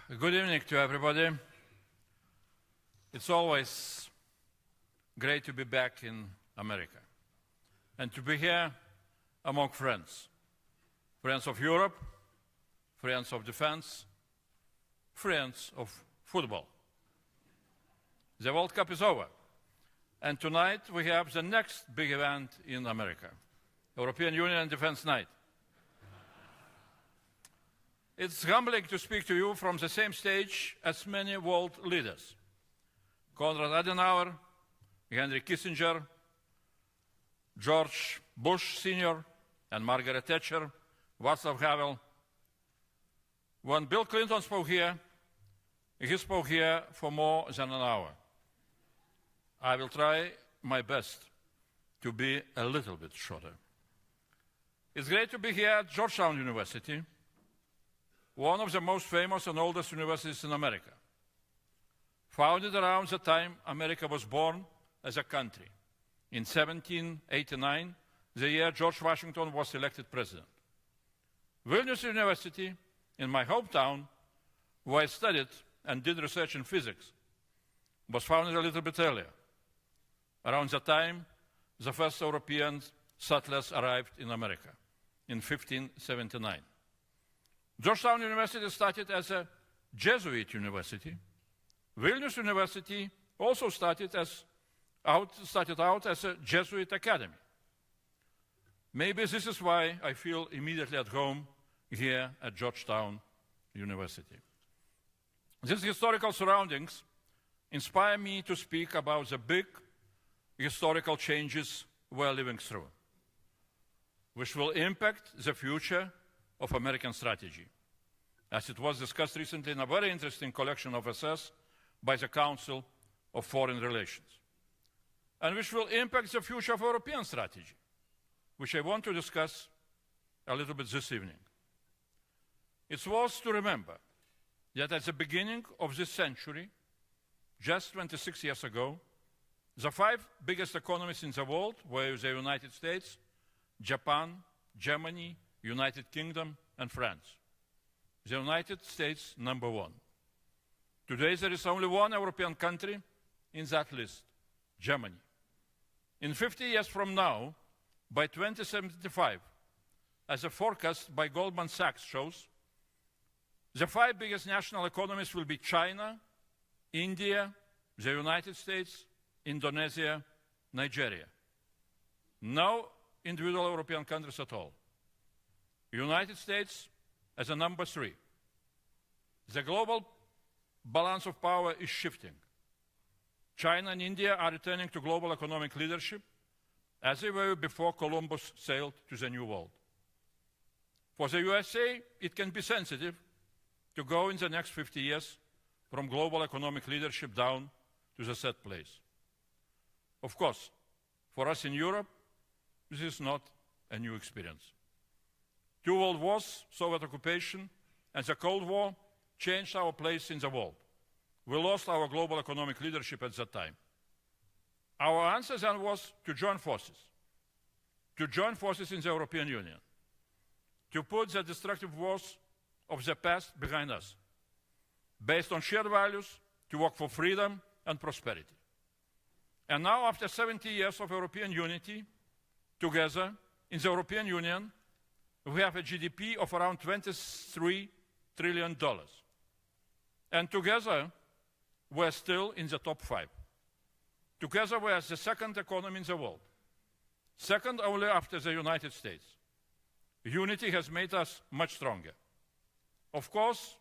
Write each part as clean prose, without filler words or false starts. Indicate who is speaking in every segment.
Speaker 1: Good evening to everybody. It's always great to be back in America and to be here among friends. Friends of Europe, friends of defense, friends of football. The World Cup is over, and tonight we have the next big event in America, European Union Defense Night. It's humbling to speak to you from the same stage as many world leaders. Konrad Adenauer, Henry Kissinger, George Bush Sr., and Margaret Thatcher, Václav Havel. When Bill Clinton spoke here, he spoke here for more than an hour. I will try my best to be a little bit shorter. It's great to be here at Georgetown University, one of the most famous and oldest universities in America, founded around the time America was born as a country, in 1789, the year George Washington was elected president. Vilnius University, in my hometown, where I studied and did research in physics, was founded a little bit earlier, around the time the first European settlers arrived in America, in 1579. Georgetown University started as a Jesuit university. Vilnius University also started out as a Jesuit academy. Maybe this is why I feel immediately at home here at Georgetown University. These historical surroundings inspire me to speak about the big historical changes we're living through, which will impact the future of American strategy, as it was discussed recently in a very interesting collection of essays by the Council of Foreign Relations, and which will impact the future of European strategy, which I want to discuss a little bit this evening. It's worth to remember that at the beginning of this century, just 26 years ago, the 5 biggest economies in the world were the United States, Japan, Germany, United Kingdom, and France. The United States, number 1. Today, there is only one European country in that list, Germany. In 50 years from now, by 2075, as a forecast by Goldman Sachs shows, the 5 biggest national economies will be China, India, the United States, Indonesia, Nigeria. No individual European countries at all. United States as a number 3. The global balance of power is shifting. China and India are returning to global economic leadership as they were before Columbus sailed to the New World. For the USA, it can be sensitive to go in the next 50 years from global economic leadership down to the third place. Of course, for us in Europe, this is not a new experience. 2 world wars, Soviet occupation, and the Cold War changed our place in the world. We lost our global economic leadership at that time. Our answer then was to join forces in the European Union, to put the destructive wars of the past behind us, based on shared values, to work for freedom and prosperity. And now, after 70 years of European unity, together in the European Union, we have a GDP of around $23 trillion. And together, we're still in the top 5. Together, we're the second economy in the world, second only after the United States. Unity has made us much stronger. Of course,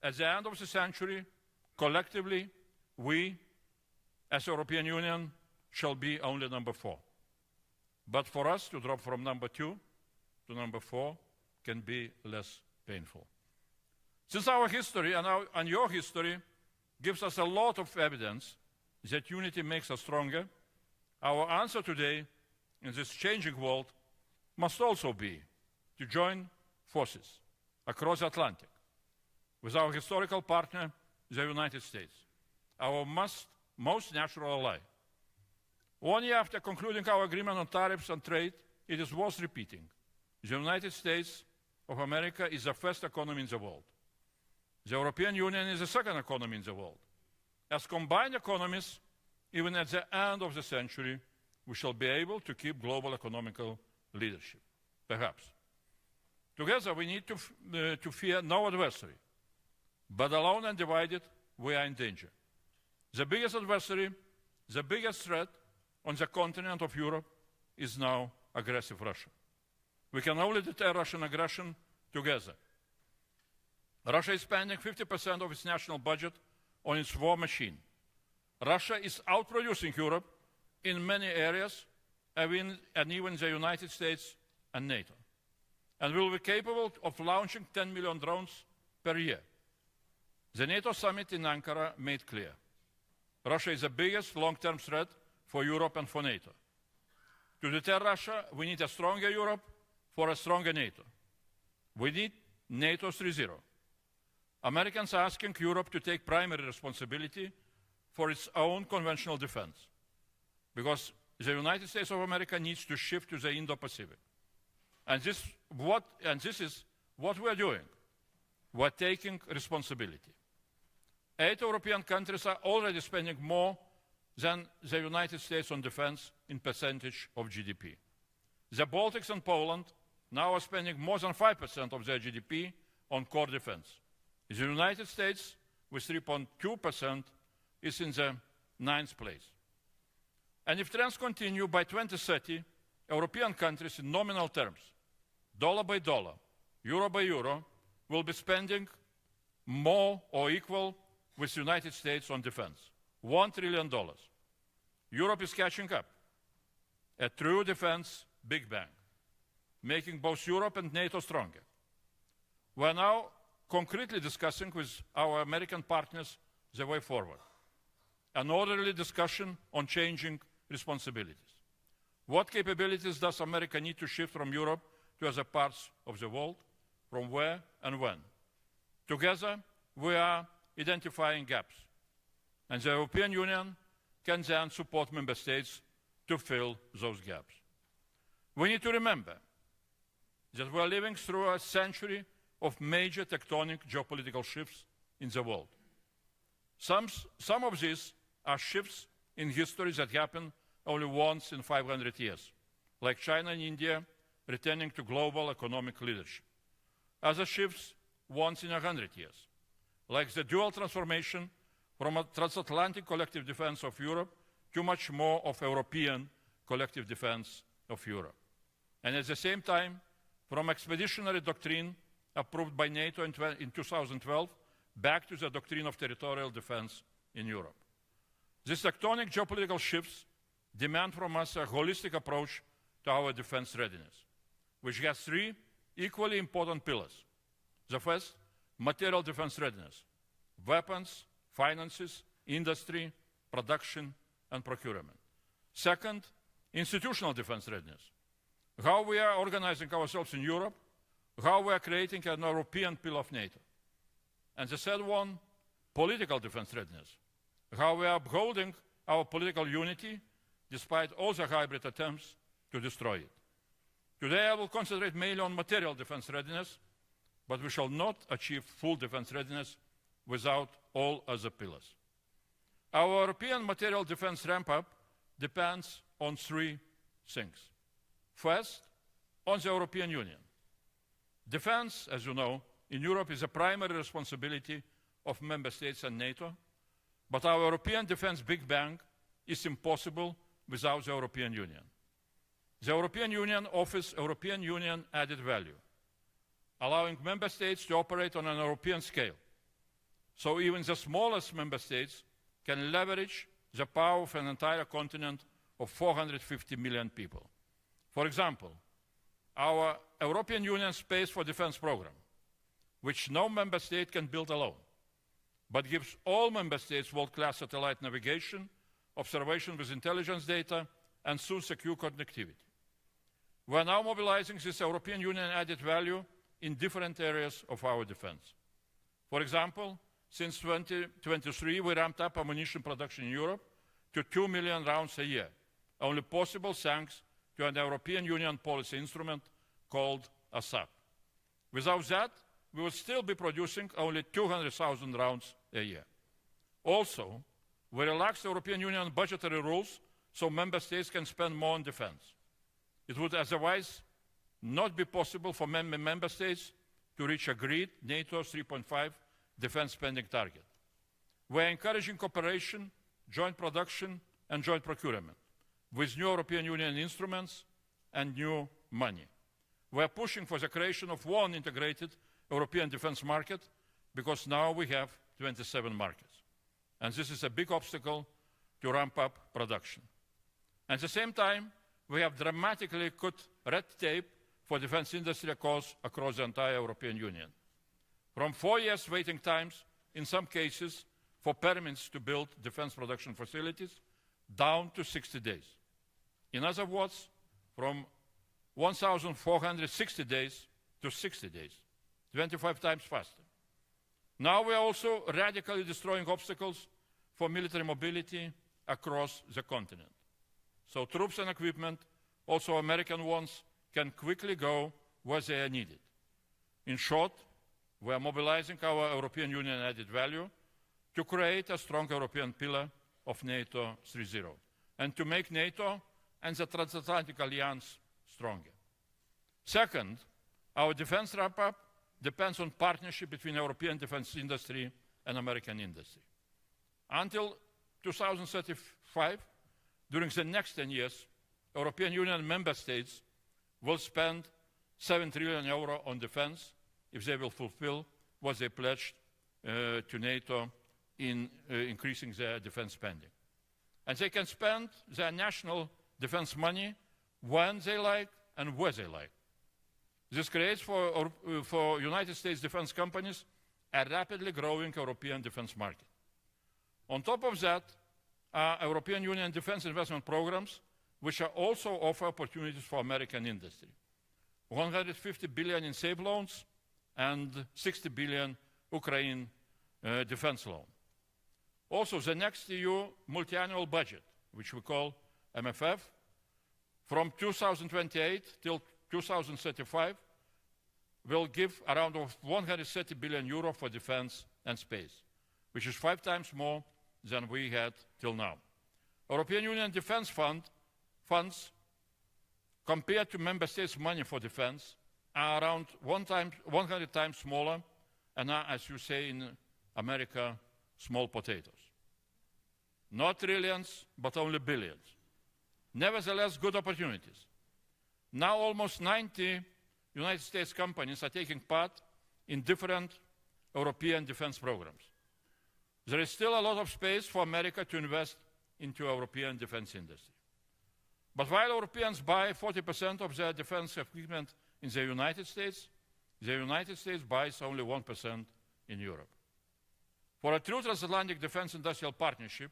Speaker 1: at the end of the century, collectively, we, as European Union, shall be only number 4. But for us to drop from number 2 to number 4 can be less painful. Since our history and your history gives us a lot of evidence that unity makes us stronger, our answer today in this changing world must also be to join forces across the Atlantic with our historical partner, the United States, our most natural ally. 1 year after concluding our agreement on tariffs and trade, it is worth repeating. The United States of America is the first economy in the world. The European Union is the second economy in the world. As combined economies, even at the end of the century, we shall be able to keep global economical leadership, perhaps. Together, we need to fear no adversary. But alone and divided, we are in danger. The biggest adversary, the biggest threat on the continent of Europe is now aggressive Russia. We can only deter Russian aggression together. Russia is spending 50% of its national budget on its war machine. Russia is outproducing Europe in many areas, and even the United States and NATO, and will be capable of launching 10 million drones per year. The NATO summit in Ankara made clear. Russia is the biggest long-term threat for Europe and for NATO. To deter Russia, we need a stronger Europe for a stronger NATO. We need NATO 3.0. Americans are asking Europe to take primary responsibility for its own conventional defense, because the United States of America needs to shift to the Indo-Pacific. And this is what we are doing. We are taking responsibility. 8 European countries are already spending more than the United States on defense in percentage of GDP. The Baltics and Poland now are spending more than 5% of their GDP on core defense. The United States, with 3.2%, is in the 9th place. And if trends continue, by 2030, European countries in nominal terms, dollar by dollar, euro by euro, will be spending more or equal with the United States on defense. $1 trillion. Europe is catching up. A true defense big bang, making both Europe and NATO stronger. We are now concretely discussing with our American partners the way forward. An orderly discussion on changing responsibilities. What capabilities does America need to shift from Europe to other parts of the world? From where and when? Together, we are identifying gaps. And the European Union can then support member states to fill those gaps. We need to remember that we are living through a century of major tectonic geopolitical shifts in the world. Some of these are shifts in history that happen only once in 500 years, like China and India returning to global economic leadership. Other shifts once in 100 years, like the dual transformation from a transatlantic collective defense of Europe to much more of European collective defense of Europe. And at the same time, from expeditionary doctrine approved by NATO in 2012 back to the doctrine of territorial defense in Europe. These tectonic geopolitical shifts demand from us a holistic approach to our defense readiness, which has 3 equally important pillars. The first, material defense readiness: weapons, finances, industry, production, and procurement. Second, institutional defense readiness: how we are organizing ourselves in Europe, how we are creating an European pillar of NATO. And the third one, political defense readiness: how we are upholding our political unity despite all the hybrid attempts to destroy it. Today I will concentrate mainly on material defense readiness, but we shall not achieve full defense readiness without all other pillars. Our European material defense ramp-up depends on 3 things. First, on the European Union. Defense, as you know, in Europe is a primary responsibility of member states and NATO, but our European defense big bang is impossible without the European Union. The European Union offers European Union added value, allowing member states to operate on an European scale. So even the smallest member states can leverage the power of an entire continent of 450 million people. For example, our European Union Space for Defense program, which no member state can build alone, but gives all member states world-class satellite navigation, observation with intelligence data, and soon secure connectivity. We are now mobilizing this European Union added value in different areas of our defense. For example, since 2023, we ramped up ammunition production in Europe to 2 million rounds a year, only possible thanks to an European Union policy instrument called ASAP. Without that, we would still be producing only 200,000 rounds a year. Also, we relaxed the European Union budgetary rules so member states can spend more on defense. It would otherwise not be possible for member states to reach agreed NATO 3.5 defense spending target. We are encouraging cooperation, joint production, and joint procurement with new European Union instruments and new money. We are pushing for the creation of one integrated European defense market because now we have 27 markets. And this is a big obstacle to ramp up production. At the same time, we have dramatically cut red tape for defense industry across the entire European Union. From 4 years waiting times, in some cases, for permits to build defense production facilities, down to 60 days. In other words, from 1,460 days to 60 days, 25 times faster. Now we are also radically destroying obstacles for military mobility across the continent. So troops and equipment, also American ones, can quickly go where they are needed. In short, we are mobilizing our European Union added value to create a strong European pillar of NATO 3.0 and to make NATO and the transatlantic alliance stronger. Second, our defense wrap-up depends on partnership between European defense industry and American industry. Until 2035, during the next 10 years, European Union member states will spend €7 trillion on defense if they will fulfill what they pledged to NATO in increasing their defense spending. And they can spend their national defense money when they like and where they like. This creates for United States defense companies a rapidly growing European defense market. On top of that, are European Union defense investment programs, which are also offer opportunities for American industry. 150 billion in SAVE loans and 60 billion Ukraine defense loan. Also, the next EU multi-annual budget, which we call MFF, from 2028 till 2035, will give around 130 billion euro for defense and space, which is 5 times more than we had till now. European Union defense funds, compared to member states' money for defense, are around 100 times smaller and are, as you say in America, small potatoes. Not trillions, but only billions. Nevertheless, good opportunities. Now almost 90 United States companies are taking part in different European defense programs. There is still a lot of space for America to invest into European defense industry. But while Europeans buy 40% of their defense equipment in the United States buys only 1% in Europe. For a true transatlantic defense industrial partnership,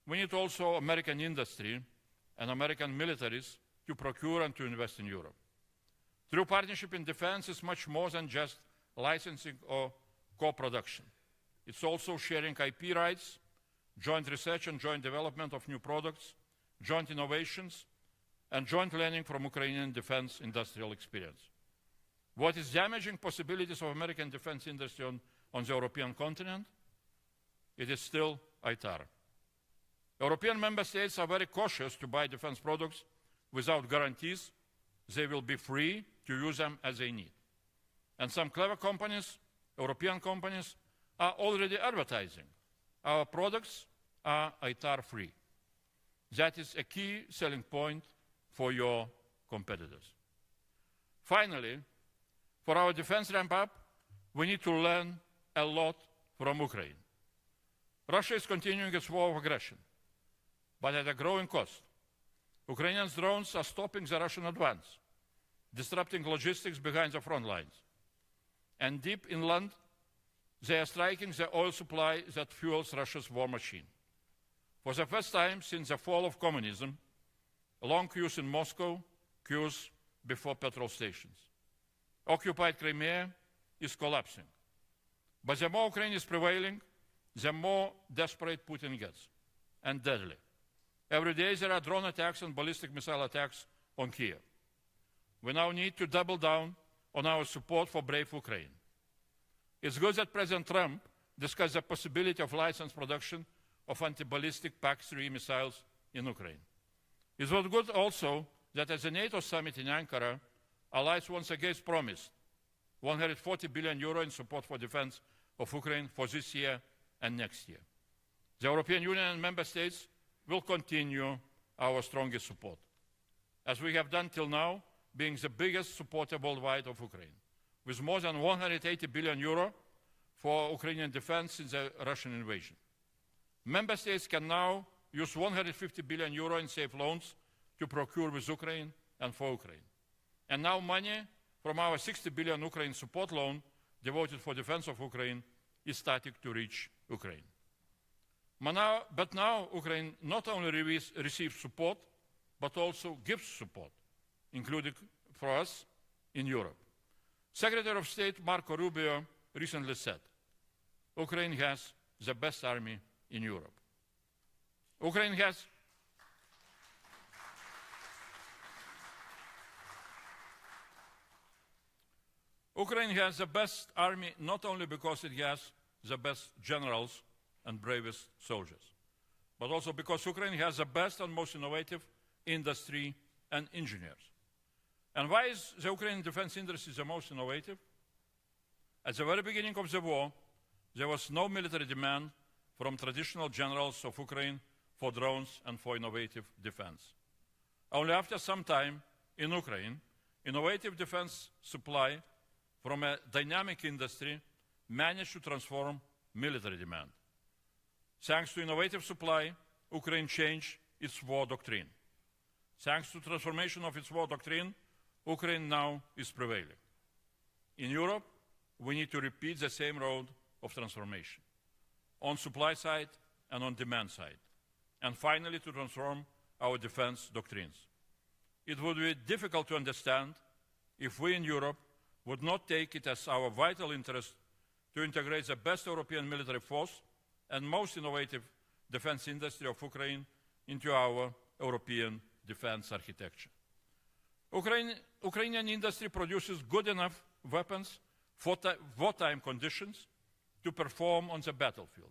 Speaker 1: we need also American industry and American militaries to procure and to invest in Europe. True partnership in defense is much more than just licensing or co-production. It's also sharing IP rights, joint research and joint development of new products, joint innovations, and joint learning from Ukrainian defense industrial experience. What is damaging possibilities of American defense industry on the European continent? It is still ITAR. European member states are very cautious to buy defense products without guarantees they will be free to use them as they need. And some clever companies, European companies, are already advertising our products are ITAR free. That is a key selling point for your competitors. Finally, for our defense ramp-up, we need to learn a lot from Ukraine. Russia is continuing its war of aggression, but at a growing cost. Ukrainian drones are stopping the Russian advance, disrupting logistics behind the front lines. And deep inland, they are striking the oil supply that fuels Russia's war machine. For the first time since the fall of communism, long queues in Moscow, queues before petrol stations. Occupied Crimea is collapsing. But the more Ukraine is prevailing, the more desperate Putin gets, and deadly. Every day there are drone attacks and ballistic missile attacks on Kiev. We now need to double down on our support for brave Ukraine. It's good that President Trump discussed the possibility of licensed production of anti-ballistic PAC-3 missiles in Ukraine. It was good also that at the NATO summit in Ankara, allies once again promised 140 billion euro in support for defense of Ukraine for this year and next year. The European Union and member states will continue our strongest support, as we have done till now, being the biggest supporter worldwide of Ukraine, with more than 180 billion euro for Ukrainian defense since the Russian invasion. Member states can now use 150 billion euro in safe loans to procure with Ukraine and for Ukraine. And now money from our 60 billion Ukraine support loan devoted for defense of Ukraine is starting to reach Ukraine. But now Ukraine not only receives support, but also gives support, including for us in Europe. Secretary of State Marco Rubio recently said, Ukraine has the best army in Europe. Ukraine has the best army not only because it has the best generals and bravest soldiers, but also because Ukraine has the best and most innovative industry and engineers. And why is the Ukrainian defense industry the most innovative? At the very beginning of the war, there was no military demand from traditional generals of Ukraine for drones and for innovative defense. Only after some time in Ukraine, innovative defense supply from a dynamic industry managed to transform military demand. Thanks to innovative supply, Ukraine changed its war doctrine. Thanks to transformation of its war doctrine, Ukraine now is prevailing. In Europe, we need to repeat the same road of transformation, on supply side and on demand side, and finally to transform our defense doctrines. It would be difficult to understand if we in Europe would not take it as our vital interest to integrate the best European military force and most innovative defense industry of Ukraine into our European defense architecture. Ukrainian industry produces good enough weapons for wartime conditions to perform on the battlefield.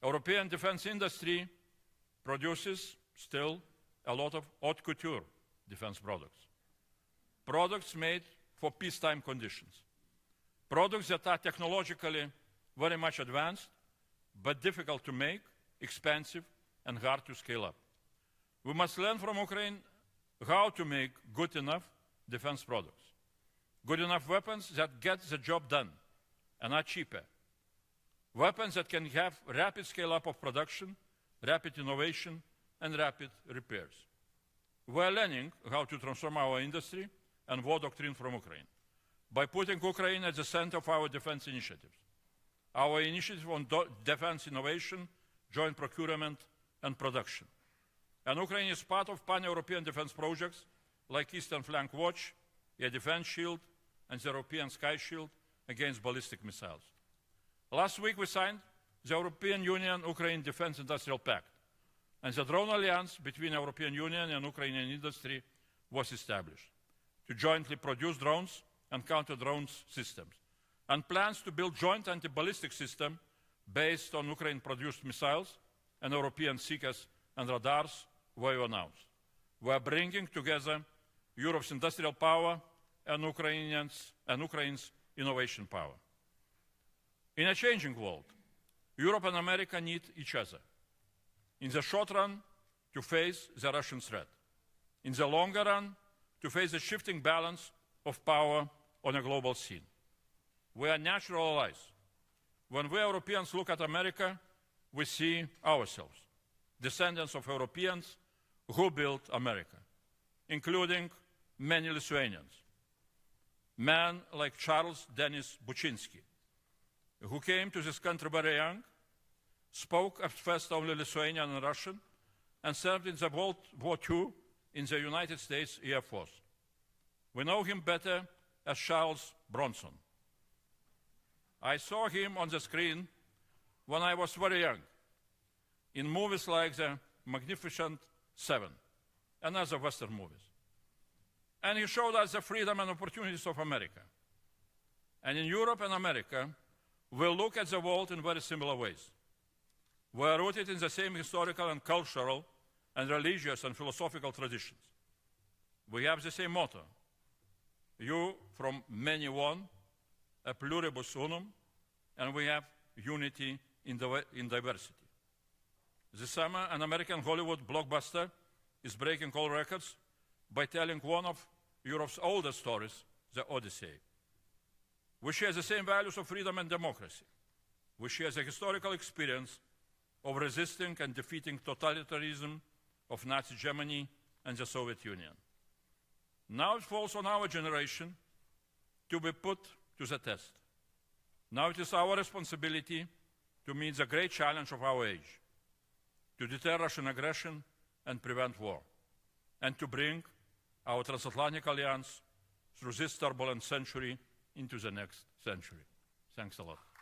Speaker 1: European defense industry produces still a lot of haute couture defense products. Products made for peacetime conditions. Products that are technologically very much advanced, but difficult to make, expensive, and hard to scale up. We must learn from Ukraine how to make good enough defense products. Good enough weapons that get the job done and are cheaper. Weapons that can have rapid scale-up of production, rapid innovation, and rapid repairs. We are learning how to transform our industry and war doctrine from Ukraine by putting Ukraine at the center of our defense initiatives. Our initiative on defense innovation, joint procurement, and production. And Ukraine is part of pan-European defense projects like Eastern Flank Watch, Air Defense Shield, and the European Sky Shield against ballistic missiles. Last week we signed the European Union-Ukraine Defense Industrial Pact, and the drone alliance between the European Union and Ukrainian industry was established to jointly produce drones and counter-drone systems, and plans to build joint anti-ballistic system based on Ukraine-produced missiles and European seekers and radars were announced. We are bringing together Europe's industrial power and Ukraine's innovation power. In a changing world, Europe and America need each other. In the short run, to face the Russian threat. In the longer run, to face the shifting balance of power on a global scene. We are natural allies. When we Europeans look at America, we see ourselves, descendants of Europeans who built America, including many Lithuanians. Men like Charles Denis Buczynski, who came to this country very young, spoke at first only Lithuanian and Russian, and served in the World War II in the United States Air Force. We know him better as Charles Bronson. I saw him on the screen when I was very young, in movies like The Magnificent Seven and other Western movies. And he showed us the freedom and opportunities of America. And in Europe and America, will look at the world in very similar ways. We are rooted in the same historical and cultural and religious and philosophical traditions. We have the same motto, you from many one, a pluribus unum, and we have unity in diversity. This summer, an American Hollywood blockbuster is breaking all records by telling one of Europe's oldest stories, the Odyssey. We share the same values of freedom and democracy. We share the historical experience of resisting and defeating totalitarianism of Nazi Germany and the Soviet Union. Now it falls on our generation to be put to the test. Now it is our responsibility to meet the great challenge of our age, to deter Russian aggression and prevent war, and to bring our transatlantic alliance through this turbulent century into the next century. Thanks a lot.